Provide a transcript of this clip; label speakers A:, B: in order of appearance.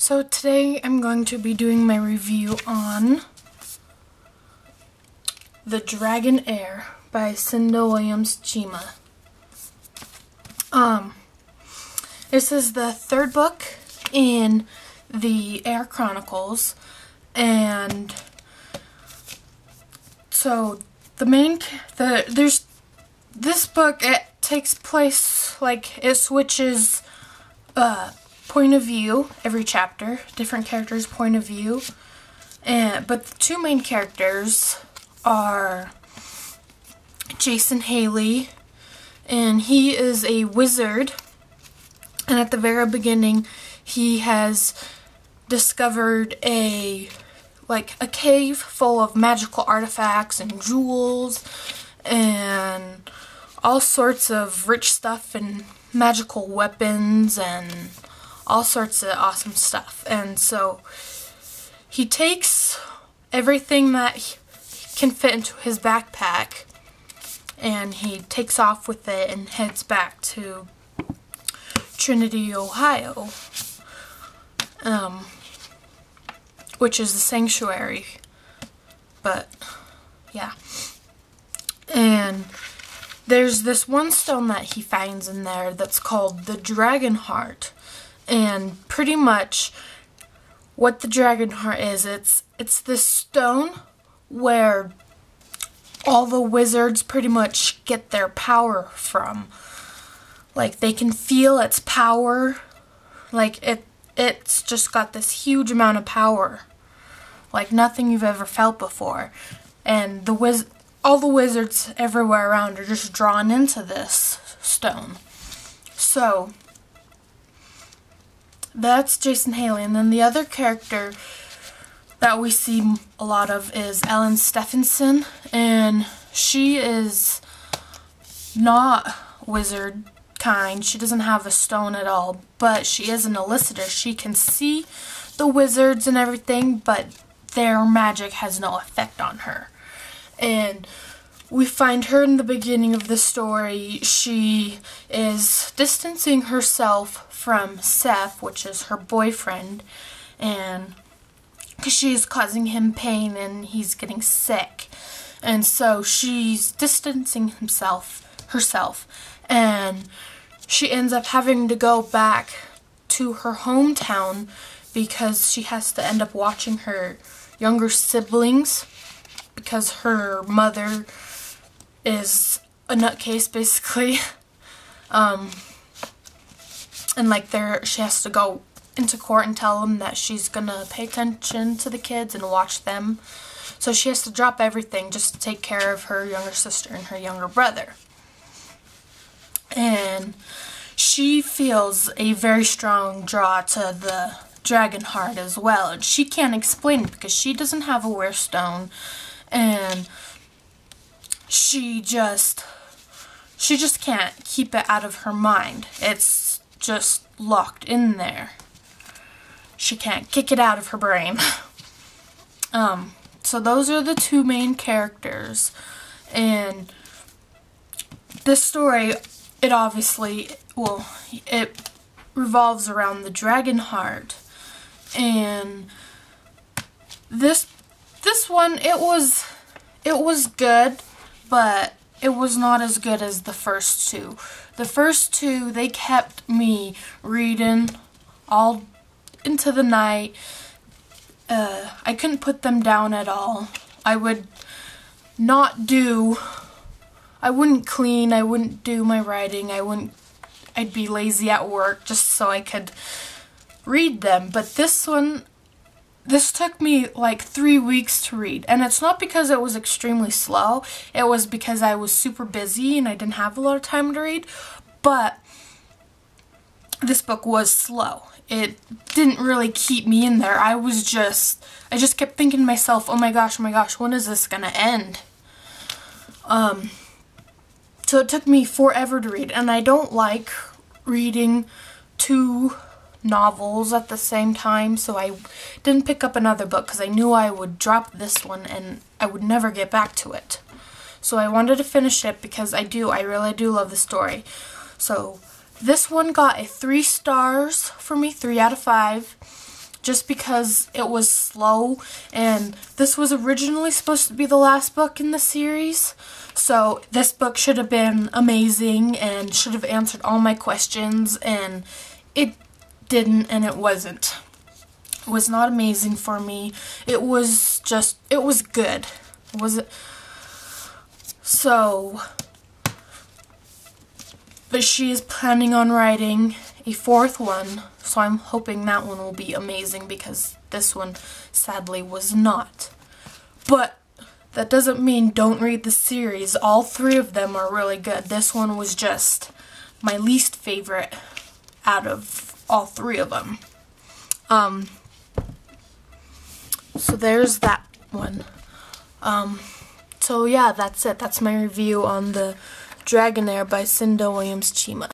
A: So today I'm going to be doing my review on The Dragon Heir by Cinda Chima. This is the third book in the Heir Chronicles, and so this book, it takes place, like, it switches point of view every chapter, different characters' point of view, but the two main characters are Jason Haley, and he is a wizard, and at the very beginning he has discovered a cave full of magical artifacts and jewels and all sorts of rich stuff and magical weapons and all sorts of awesome stuff. And so he takes everything that he can fit into his backpack and he takes off with it and heads back to Trinity, Ohio, which is the sanctuary. But yeah, and there's this one stone that he finds in there that's called the Dragon Heart. And pretty much what the Dragon Heart is, it's this stone where all the wizards pretty much get their power from. Like, they can feel its power. Like, it's just got this huge amount of power, like nothing you've ever felt before. And all the wizards everywhere around are just drawn into this stone. So that's Jason Haley. And then the other character that we see a lot of is Ellen Stephenson, and she is not wizard kind. She doesn't have a stone at all, but she is an elicitor. She can see the wizards and everything, but their magic has no effect on her. And we find her in the beginning of the story. She is distancing herself from Seth, which is her boyfriend, and because she's causing him pain and he's getting sick. And so she's distancing herself, and she ends up having to go back to her hometown because she has to end up watching her younger siblings because her mother is a nutcase, basically. And like she has to go into court and tell them that she's gonna pay attention to the kids and watch them. So she has to drop everything just to take care of her younger sister and her younger brother. And she feels a very strong draw to the Dragon Heart as well. And she can't explain it because she doesn't have a wear stone. And she just can't keep it out of her mind. It's just locked in there. She can't kick it out of her brain. So those are the two main characters. And this story, it revolves around the Dragon Heart. And this one, it was good, but it was not as good as the first two. The first two, they kept me reading all into the night. I couldn't put them down at all. I wouldn't clean, I wouldn't do my writing, I'd be lazy at work just so I could read them. But this one, this took me like 3 weeks to read, and it's not because it was extremely slow. It was because I was super busy and I didn't have a lot of time to read. But this book was slow. It didn't really keep me in there. I just kept thinking to myself, oh my gosh, when is this gonna end? So it took me forever to read, and I don't like reading two novels at the same time, so I didn't pick up another book because I knew I would drop this one and I would never get back to it. So I wanted to finish it because I really do love the story. So this one got a 3 stars for me, 3 out of 5. just because it was slow, and this was originally supposed to be the last book in the series. So this book should have been amazing and should have answered all my questions, and it didn't, and it wasn't. It was not amazing for me. It was good. Was it? So, but she is planning on writing a fourth one, so I'm hoping that one will be amazing, because this one sadly was not. But that doesn't mean don't read the series. All three of them are really good. This one was just my least favorite out of all three of them. So there's that one. So yeah, that's it. That's my review on the Dragon Heir by Cinda Williams Chima.